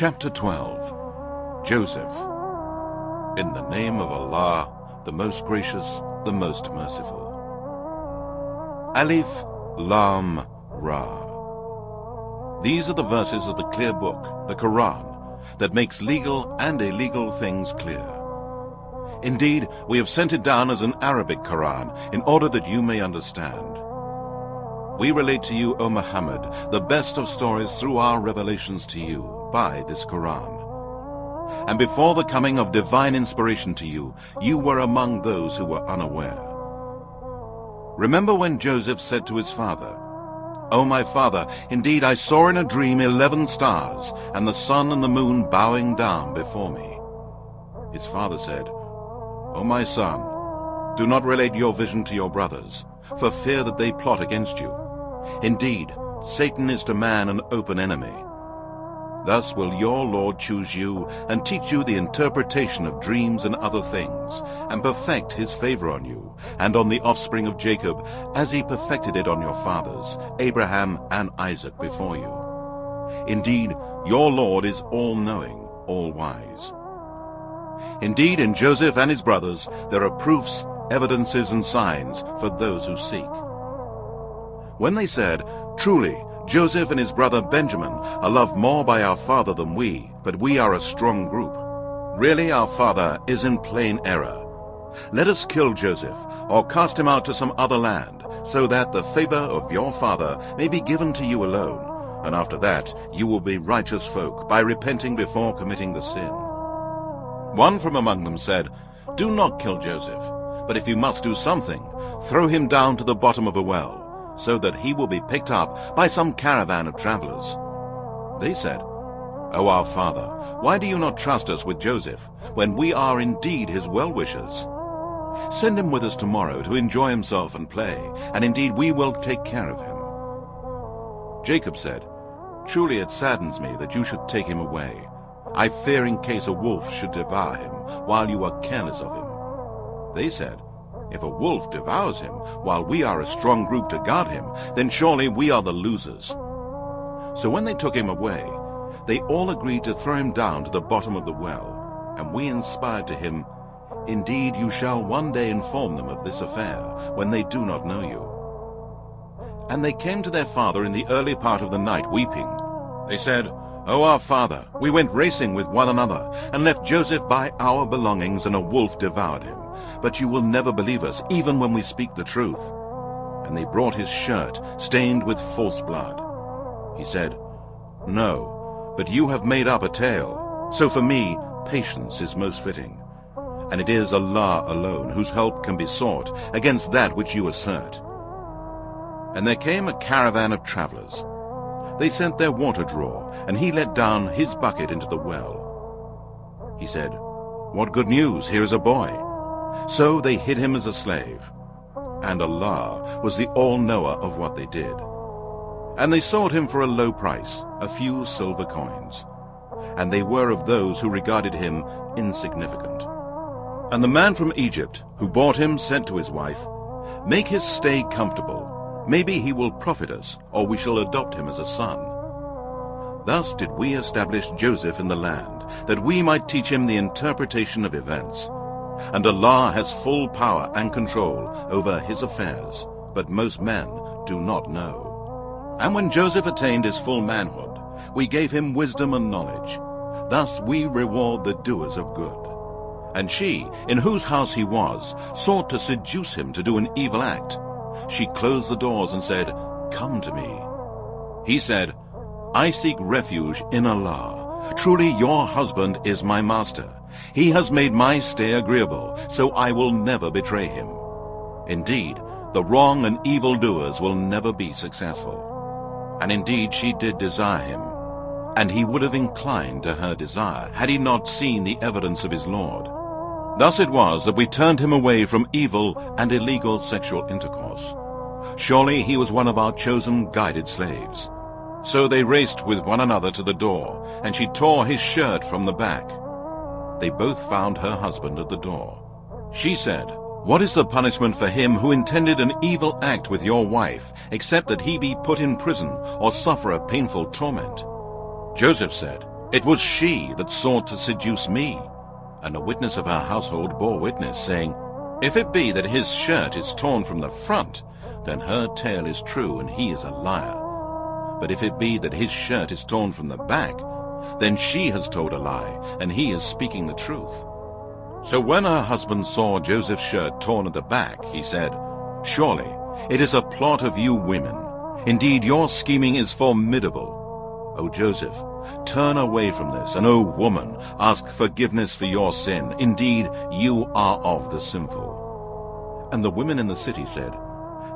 Chapter 12. Joseph. In the name of Allah, the most gracious, the most merciful. Alif, Lam, Ra. These are the verses of the clear book, the Quran, that makes legal and illegal things clear. Indeed, we have sent it down as an Arabic Quran in order that you may understand. We relate to you, O Muhammad, the best of stories through our revelations to you by this Quran. And before the coming of divine inspiration to you, you were among those who were unaware. Remember when Joseph said to his father, "O my father, indeed I saw in a dream 11 stars, and the sun and the moon bowing down before me." His father said, "O my son, do not relate your vision to your brothers, for fear that they plot against you. Indeed, Satan is to man an open enemy. Thus will your Lord choose you and teach you the interpretation of dreams and other things, and perfect his favor on you and on the offspring of Jacob, as he perfected it on your fathers, Abraham and Isaac, before you. Indeed, your Lord is all-knowing, all-wise." Indeed, in Joseph and his brothers there are proofs, evidences, and signs for those who seek. When they said, "Truly, Joseph and his brother Benjamin are loved more by our father than we, but we are a strong group. Really, our father is in plain error. Let us kill Joseph, or cast him out to some other land, so that the favor of your father may be given to you alone, and after that you will be righteous folk by repenting before committing the sin." One from among them said, "Do not kill Joseph, but if you must do something, throw him down to the bottom of a well, so that he will be picked up by some caravan of travelers." They said, "O our father, why do you not trust us with Joseph, when we are indeed his well-wishers? Send him with us tomorrow to enjoy himself and play, and indeed we will take care of him." Jacob said, "Truly it saddens me that you should take him away. I fear in case a wolf should devour him while you are careless of him." They said, "If a wolf devours him while we are a strong group to guard him, then surely we are the losers." So when they took him away, they all agreed to throw him down to the bottom of the well, and we inspired to him, "Indeed you shall one day inform them of this affair, when they do not know you." And they came to their father in the early part of the night weeping. They said, "O our father, we went racing with one another, and left Joseph by our belongings, and a wolf devoured him. But you will never believe us, even when we speak the truth." And they brought his shirt, stained with false blood. He said, "No, but you have made up a tale. So for me, patience is most fitting. And it is Allah alone whose help can be sought against that which you assert." And there came a caravan of travelers. They sent their water drawer, and he let down his bucket into the well. He said, "What good news, here is a boy." So they hid him as a slave. And Allah was the all-knower of what they did. And they sold him for a low price, a few silver coins. And they were of those who regarded him insignificant. And the man from Egypt who bought him said to his wife, "Make his stay comfortable. Maybe he will profit us, or we shall adopt him as a son." Thus did we establish Joseph in the land, that we might teach him the interpretation of events. And Allah has full power and control over his affairs, but most men do not know. And when Joseph attained his full manhood, we gave him wisdom and knowledge. Thus we reward the doers of good. And she, in whose house he was, sought to seduce him to do an evil act. She closed the doors and said, "Come to me." He said, "I seek refuge in Allah. Truly your husband is my master. He has made my stay agreeable, so I will never betray him. Indeed, the wrong and evil doers will never be successful." And indeed she did desire him, and he would have inclined to her desire, had he not seen the evidence of his Lord. Thus it was that we turned him away from evil and illegal sexual intercourse. Surely he was one of our chosen guided slaves. So they raced with one another to the door, and she tore his shirt from the back. They both found her husband at the door. She said, "What is the punishment for him who intended an evil act with your wife, except that he be put in prison or suffer a painful torment?" Joseph said, It was she that sought to seduce me. And a witness of her household bore witness, saying, If it be that his shirt is torn from the front, then her tale is true, and he is a liar. But if it be that his shirt is torn from the back, then she has told a lie, and he is speaking the truth. So when her husband saw Joseph's shirt torn at the back, he said, Surely it is a plot of you women. Indeed, your scheming is formidable. O Joseph, turn away from this, and O woman, ask forgiveness for your sin. Indeed, you are of the sinful. And the women in the city said,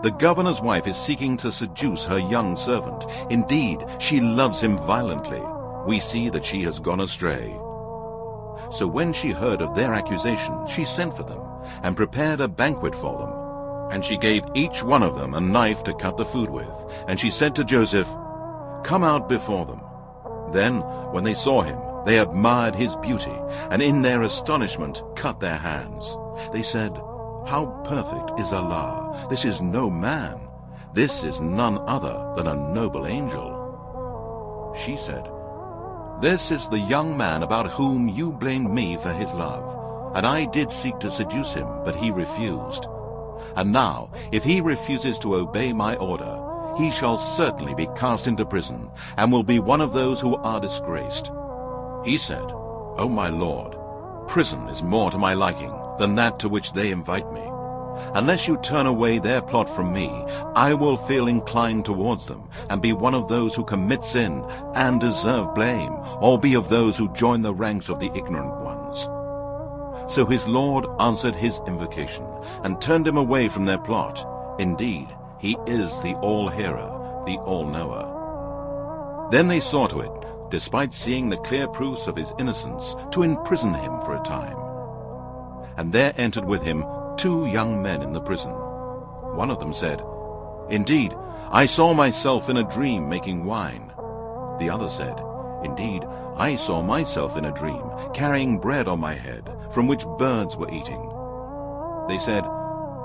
The governor's wife is seeking to seduce her young servant. Indeed, she loves him violently. We see that she has gone astray. So when she heard of their accusation, she sent for them, and prepared a banquet for them. And she gave each one of them a knife to cut the food with. And she said to Joseph, Come out before them. Then, when they saw him, they admired his beauty, and in their astonishment cut their hands. They said, How perfect is Allah! This is no man. This is none other than a noble angel. She said, This is the young man about whom you blamed me for his love, and I did seek to seduce him, but he refused. And now, if he refuses to obey my order, he shall certainly be cast into prison, and will be one of those who are disgraced. He said, O my lord, prison is more to my liking than that to which they invite me. Unless you turn away their plot from me, I will feel inclined towards them, and be one of those who commit sin and deserve blame, or be of those who join the ranks of the ignorant ones. So his lord answered his invocation, and turned him away from their plot. Indeed, he is the all-hearer, the all-knower. Then they saw to it, despite seeing the clear proofs of his innocence, to imprison him for a time. And there entered with him 2 young men in the prison. One of them said, Indeed, I saw myself in a dream making wine. The other said, Indeed, I saw myself in a dream, carrying bread on my head, from which birds were eating. They said,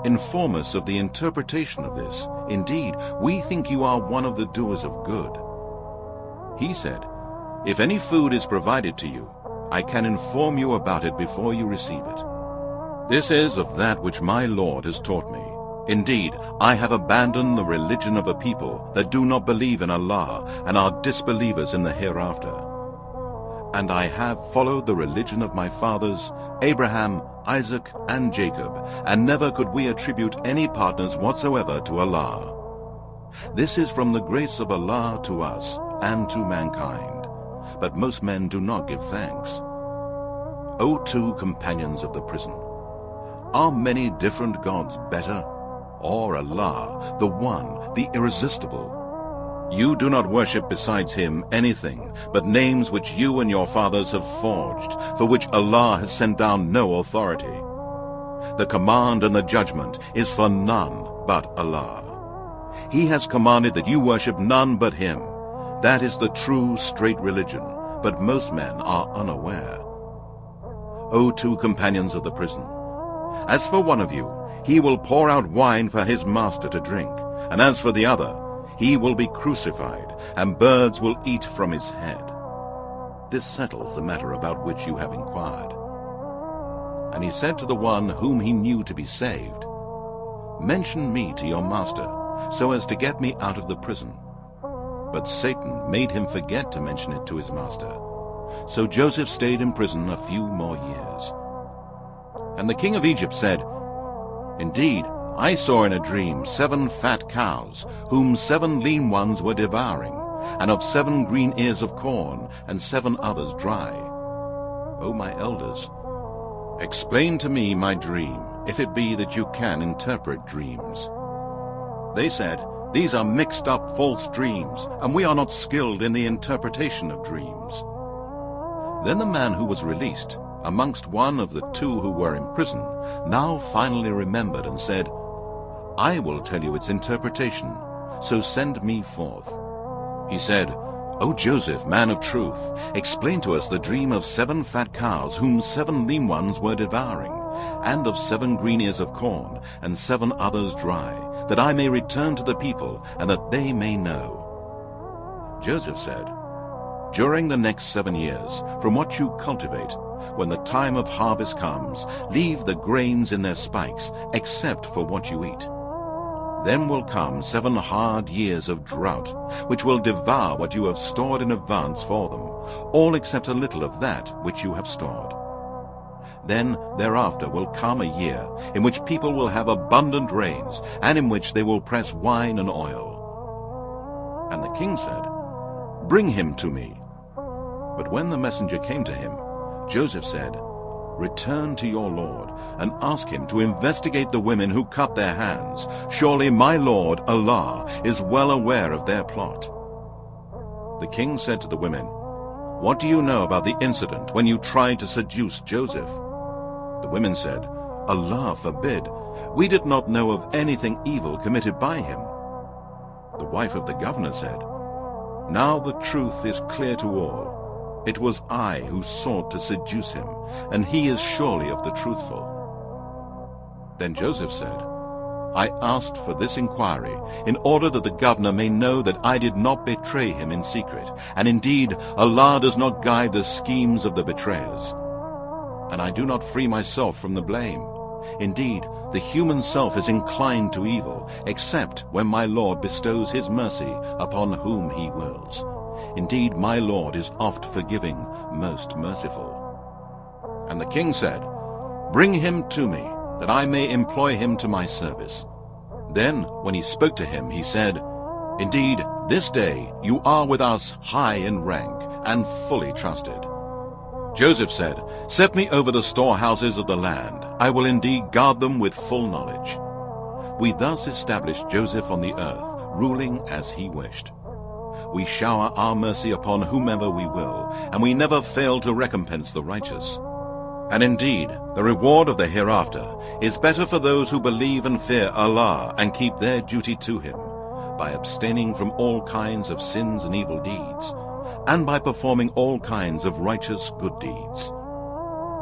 Inform us of the interpretation of this. Indeed, we think you are one of the doers of good. He said, If any food is provided to you, I can inform you about it before you receive it. This is of that which my Lord has taught me. Indeed, I have abandoned the religion of a people that do not believe in Allah and are disbelievers in the hereafter. And I have followed the religion of my fathers, Abraham, Isaac, and Jacob, and never could we attribute any partners whatsoever to Allah. This is from the grace of Allah to us and to mankind, but most men do not give thanks. O 2 companions of the prison, are many different gods better? Or Allah, the one, the irresistible? You do not worship besides him anything but names which you and your fathers have forged, for which Allah has sent down no authority. The command and the judgment is for none but Allah. He has commanded that you worship none but him. That is the true, straight religion, but most men are unaware. O 2 companions of the prison, as for one of you, he will pour out wine for his master to drink, and as for the other, he will be crucified, and birds will eat from his head. This settles the matter about which you have inquired. And he said to the one whom he knew to be saved, Mention me to your master, so as to get me out of the prison. But Satan made him forget to mention it to his master. So Joseph stayed in prison a few more years. And the king of Egypt said, Indeed, I saw in a dream 7 fat cows, whom 7 lean ones were devouring, and of 7 green ears of corn, and 7 others dry. O my elders, explain to me my dream, if it be that you can interpret dreams. They said, These are mixed up false dreams, and we are not skilled in the interpretation of dreams. Then the man who was released, amongst one of the 2 who were in prison, now finally remembered and said, I will tell you its interpretation, so send me forth. He said, O Joseph, man of truth, explain to us the dream of 7 fat cows, whom 7 lean ones were devouring, and of 7 green ears of corn, and 7 others dry, that I may return to the people, and that they may know. Joseph said, During the next 7 years, from what you cultivate, when the time of harvest comes, leave the grains in their spikes, except for what you eat. Then will come 7 hard years of drought, which will devour what you have stored in advance for them, all except a little of that which you have stored. Then thereafter will come a year in which people will have abundant rains, and in which they will press wine and oil. And the king said, "Bring him to me." But when the messenger came to him, Joseph said, "Return to your lord, and ask him to investigate the women who cut their hands. Surely my lord, Allah, is well aware of their plot." The king said to the women, "What do you know about the incident when you tried to seduce Joseph?" The women said, "Allah forbid. We did not know of anything evil committed by him." The wife of the governor said, "Now the truth is clear to all. It was I who sought to seduce him, and he is surely of the truthful." Then Joseph said, "I asked for this inquiry in order that the governor may know that I did not betray him in secret, and indeed Allah does not guide the schemes of the betrayers. And I do not free myself from the blame. Indeed, the human self is inclined to evil, except when my Lord bestows his mercy upon whom he wills. Indeed, my Lord is oft forgiving, most merciful." And the king said, "Bring him to me, that I may employ him to my service." Then, when he spoke to him, he said, "Indeed, this day you are with us high in rank, and fully trusted." Joseph said, "Set me over the storehouses of the land. I will indeed guard them with full knowledge." We thus established Joseph on the earth, ruling as he wished. We shower our mercy upon whomever we will, and we never fail to recompense the righteous. And indeed, the reward of the hereafter is better for those who believe and fear Allah and keep their duty to him, by abstaining from all kinds of sins and evil deeds, and by performing all kinds of righteous good deeds.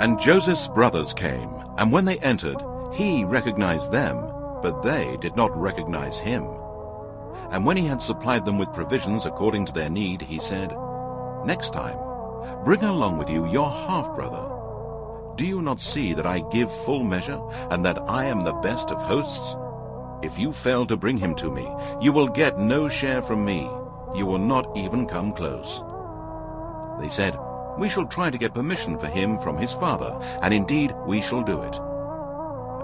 And Joseph's brothers came, and when they entered, he recognized them, but they did not recognize him. And when he had supplied them with provisions according to their need, he said, "Next time, bring along with you your half-brother. Do you not see that I give full measure, and that I am the best of hosts? If you fail to bring him to me, you will get no share from me. You will not even come close." They said, "We shall try to get permission for him from his father, and indeed we shall do it."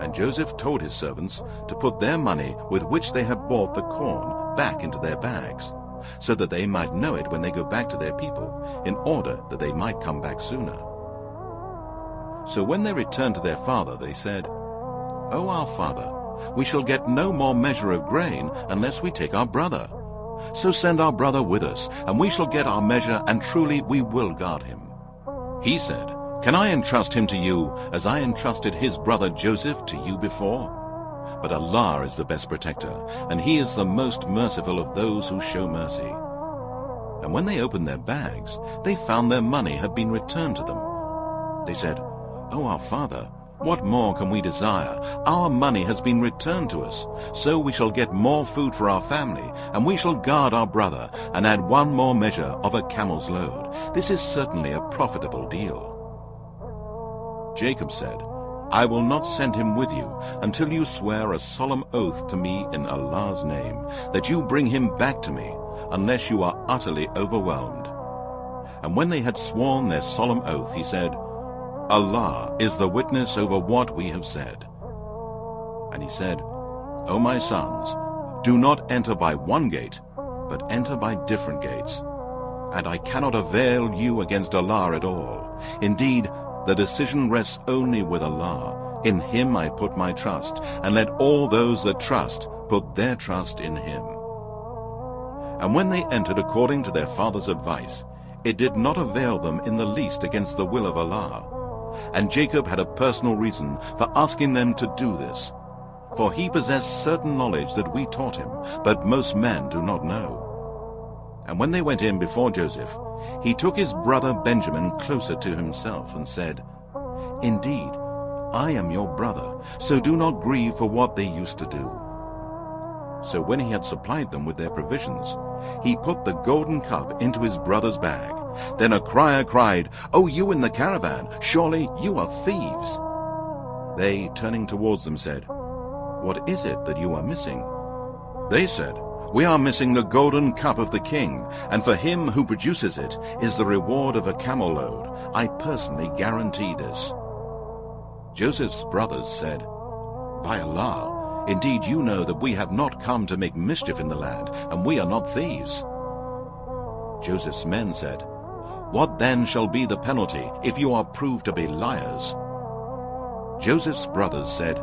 And Joseph told his servants to put their money with which they had bought the corn back into their bags, so that they might know it when they go back to their people, in order that they might come back sooner. So when they returned to their father, they said, "O our father, we shall get no more measure of grain unless we take our brother. So send our brother with us, and we shall get our measure, and truly we will guard him." He said, "Can I entrust him to you as I entrusted his brother Joseph to you before? But Allah is the best protector, and he is the most merciful of those who show mercy." And when they opened their bags, they found their money had been returned to them. They said, "O our father, what more can we desire? Our money has been returned to us, so we shall get more food for our family, and we shall guard our brother, and add 1 more measure of a camel's load. This is certainly a profitable deal." Jacob said, "I will not send him with you until you swear a solemn oath to me in Allah's name, that you bring him back to me, unless you are utterly overwhelmed." And when they had sworn their solemn oath, he said, "Allah is the witness over what we have said." And he said, "O my sons, do not enter by one gate, but enter by different gates. And I cannot avail you against Allah at all. Indeed, the decision rests only with Allah. In him I put my trust, and let all those that trust put their trust in him." And when they entered according to their father's advice, it did not avail them in the least against the will of Allah. And Jacob had a personal reason for asking them to do this, for he possessed certain knowledge that we taught him, but most men do not know. And when they went in before Joseph, he took his brother Benjamin closer to himself and said, "Indeed, I am your brother, so do not grieve for what they used to do." So when he had supplied them with their provisions, he put the golden cup into his brother's bag, Then a crier cried, "O you in the caravan, surely you are thieves." They, turning towards them, said, "What is it that you are missing?" They said, "We are missing the golden cup of the king, and for him who produces it is the reward of a camel load. I personally guarantee this." Joseph's brothers said, "By Allah, indeed you know that we have not come to make mischief in the land, and we are not thieves." Joseph's men said, "What then shall be the penalty if you are proved to be liars?" Joseph's brothers said,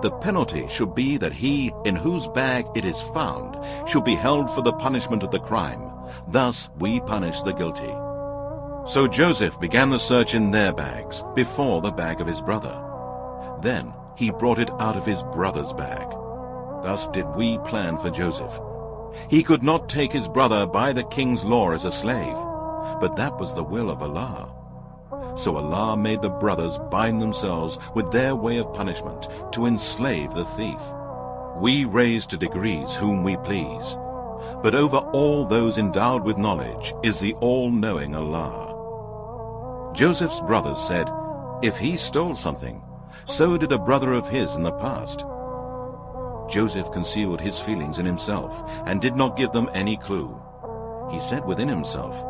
"The penalty should be that he in whose bag it is found should be held for the punishment of the crime. Thus we punish the guilty." So Joseph began the search in their bags before the bag of his brother. Then he brought it out of his brother's bag. Thus did we plan for Joseph. He could not take his brother by the king's law as a slave, but that was the will of Allah. So Allah made the brothers bind themselves with their way of punishment to enslave the thief. We raise to degrees whom we please, but over all those endowed with knowledge is the all-knowing Allah. Joseph's brothers said, "If he stole something, so did a brother of his in the past." Joseph concealed his feelings in himself and did not give them any clue. He said within himself,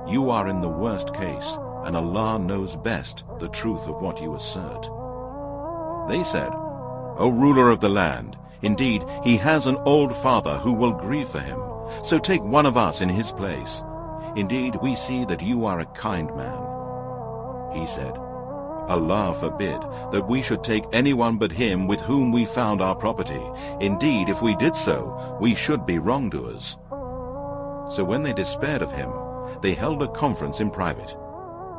"You are in the worst case, and Allah knows best the truth of what you assert." They said, "O ruler of the land, indeed he has an old father who will grieve for him, so take one of us in his place. Indeed we see that you are a kind man." He said, "Allah forbid that we should take anyone but him with whom we found our property. Indeed, if we did so, we should be wrongdoers." So when they despaired of him, they held a conference in private.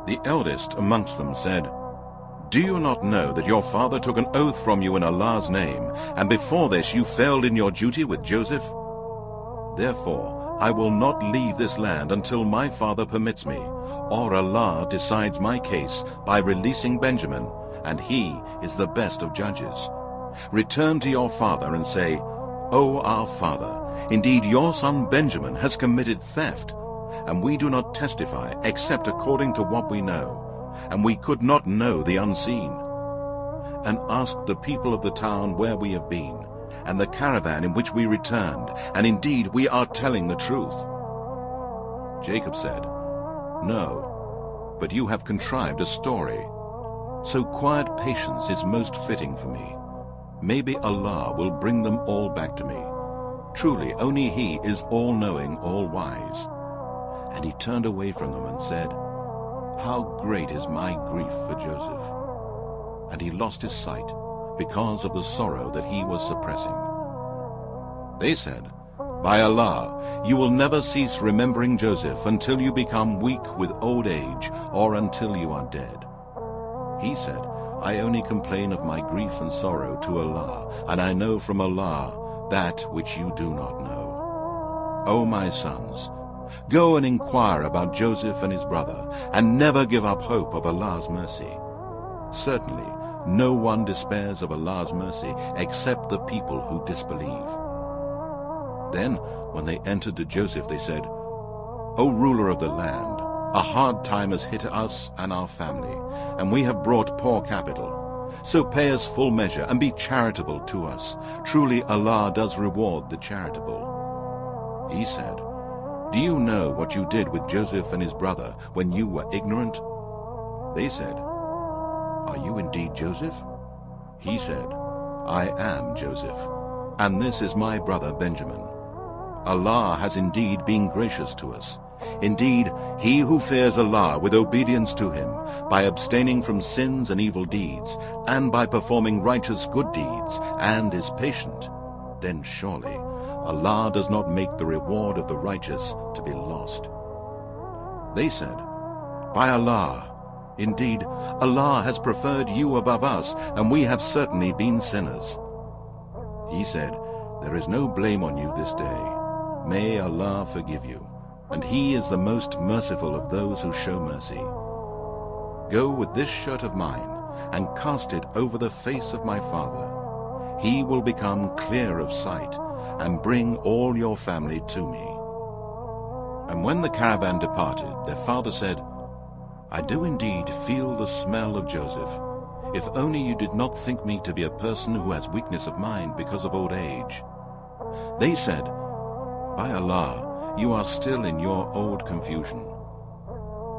The eldest amongst them said, "Do you not know that your father took an oath from you in Allah's name, and before this you failed in your duty with Joseph? Therefore, I will not leave this land until my father permits me, or Allah decides my case by releasing Benjamin, and he is the best of judges. Return to your father and say, 'O our father, indeed your son Benjamin has committed theft, and we do not testify except according to what we know, and we could not know the unseen. And ask the people of the town where we have been, and the caravan in which we returned, and indeed we are telling the truth.' Jacob said, 'No, but you have contrived a story. So quiet patience is most fitting for me. Maybe Allah will bring them all back to me. Truly only He is all-knowing, all-wise.' And he turned away from them and said, 'How great is my grief for Joseph.' And he lost his sight because of the sorrow that he was suppressing. They said, 'By Allah, you will never cease remembering Joseph until you become weak with old age or until you are dead.' He said, 'I only complain of my grief and sorrow to Allah, and I know from Allah that which you do not know. O my sons, go and inquire about Joseph and his brother, and never give up hope of Allah's mercy. Certainly, no one despairs of Allah's mercy except the people who disbelieve.' Then, when they entered to Joseph, they said, 'O ruler of the land, a hard time has hit us and our family, and we have brought poor capital. So pay us full measure and be charitable to us. Truly Allah does reward the charitable.' He said, 'Do you know what you did with Joseph and his brother when you were ignorant?' They said, 'Are you indeed Joseph?' He said, 'I am Joseph, and this is my brother Benjamin. Allah has indeed been gracious to us. Indeed, he who fears Allah with obedience to him, by abstaining from sins and evil deeds, and by performing righteous good deeds, and is patient, then surely Allah does not make the reward of the righteous to be lost.' They said, 'By Allah, indeed Allah has preferred you above us, and we have certainly been sinners.' He said, 'There is no blame on you this day. May Allah forgive you, and He is the most merciful of those who show mercy. Go with this shirt of mine, and cast it over the face of my father. He will become clear of sight, and bring all your family to me.' And when the caravan departed, their father said, "I do indeed feel the smell of Joseph. If only you did not think me to be a person who has weakness of mind because of old age." They said, "By Allah, you are still in your old confusion."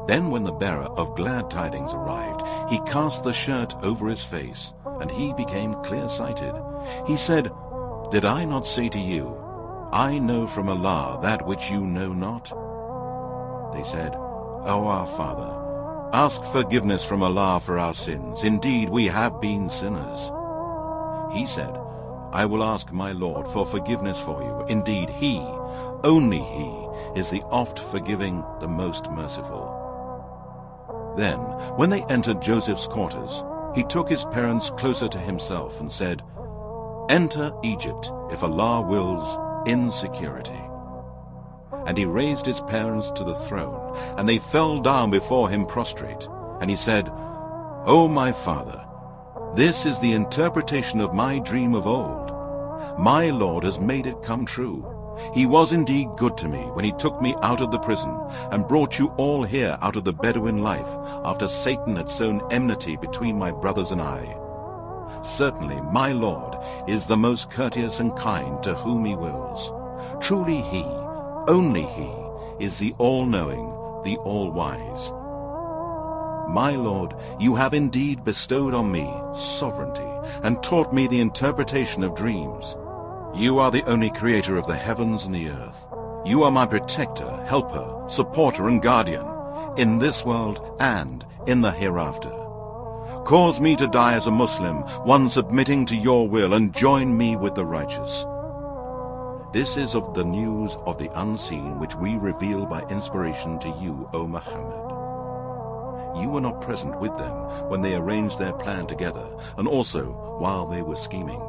Then when the bearer of glad tidings arrived, he cast the shirt over his face, and he became clear-sighted. He said, "Did I not say to you, I know from Allah that which you know not?" They said, "O our father, ask forgiveness from Allah for our sins. Indeed, we have been sinners." He said, "I will ask my Lord for forgiveness for you. Indeed, He, only He, is the oft-forgiving, the most merciful." Then, when they entered Joseph's quarters, he took his parents closer to himself and said, "Enter Egypt, if Allah wills, in security." And he raised his parents to the throne, and they fell down before him prostrate. And he said, "O my father, this is the interpretation of my dream of old. My Lord has made it come true. He was indeed good to me when he took me out of the prison and brought you all here out of the Bedouin life, after Satan had sown enmity between my brothers and I. Certainly my Lord is the most courteous and kind to whom he wills. Truly He, only He, is the all-knowing, the all-wise. My Lord, you have indeed bestowed on me sovereignty and taught me the interpretation of dreams. You are the only creator of the heavens and the earth. You are my protector, helper, supporter, and guardian, in this world and in the hereafter. Cause me to die as a Muslim, one submitting to your will, and join me with the righteous." This is of the news of the unseen which we reveal by inspiration to you, O Muhammad. You were not present with them when they arranged their plan together, and also while they were scheming.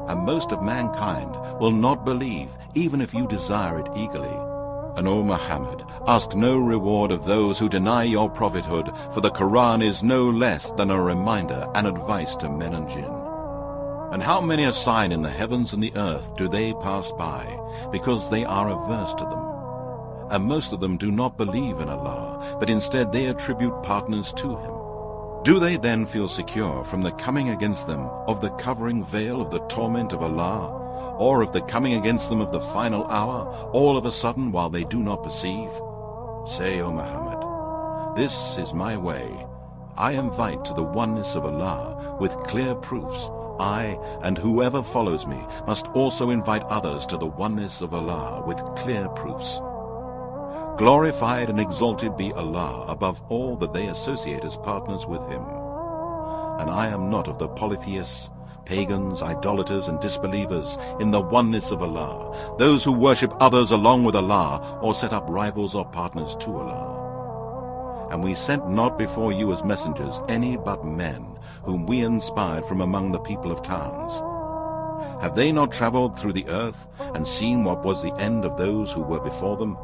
And most of mankind will not believe, even if you desire it eagerly. And O Muhammad, ask no reward of those who deny your prophethood, for the Quran is no less than a reminder and advice to men and jinn. And how many a sign in the heavens and the earth do they pass by, because they are averse to them? And most of them do not believe in Allah, but instead they attribute partners to Him. Do they then feel secure from the coming against them of the covering veil of the torment of Allah, or of the coming against them of the final hour, all of a sudden while they do not perceive? Say, O Muhammad, this is my way. I invite to the oneness of Allah with clear proofs. I and whoever follows me must also invite others to the oneness of Allah with clear proofs. Glorified and exalted be Allah above all that they associate as partners with Him. And I am not of the polytheists, pagans, idolaters, and disbelievers in the oneness of Allah, those who worship others along with Allah or set up rivals or partners to Allah. And we sent not before you as messengers any but men, whom we inspired from among the people of towns. Have they not traveled through the earth and seen what was the end of those who were before them?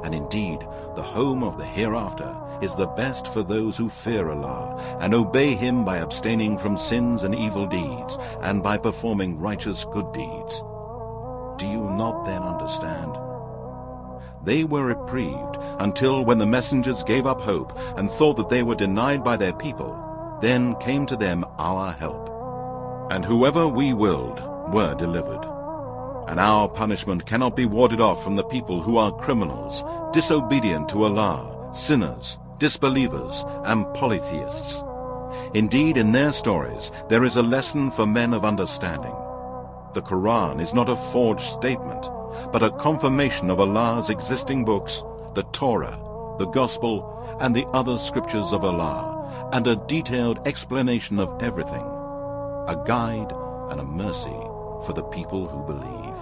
And indeed, the home of the hereafter is the best for those who fear Allah and obey Him by abstaining from sins and evil deeds, and by performing righteous good deeds. Do you not then understand? They were reprieved until when the messengers gave up hope and thought that they were denied by their people, then came to them our help. And whoever we willed were delivered. And our punishment cannot be warded off from the people who are criminals, disobedient to Allah, sinners, disbelievers, and polytheists. Indeed, in their stories there is a lesson for men of understanding. The Quran is not a forged statement, but a confirmation of Allah's existing books, the Torah, the Gospel, and the other scriptures of Allah, and a detailed explanation of everything, a guide and a mercy for the people who believe.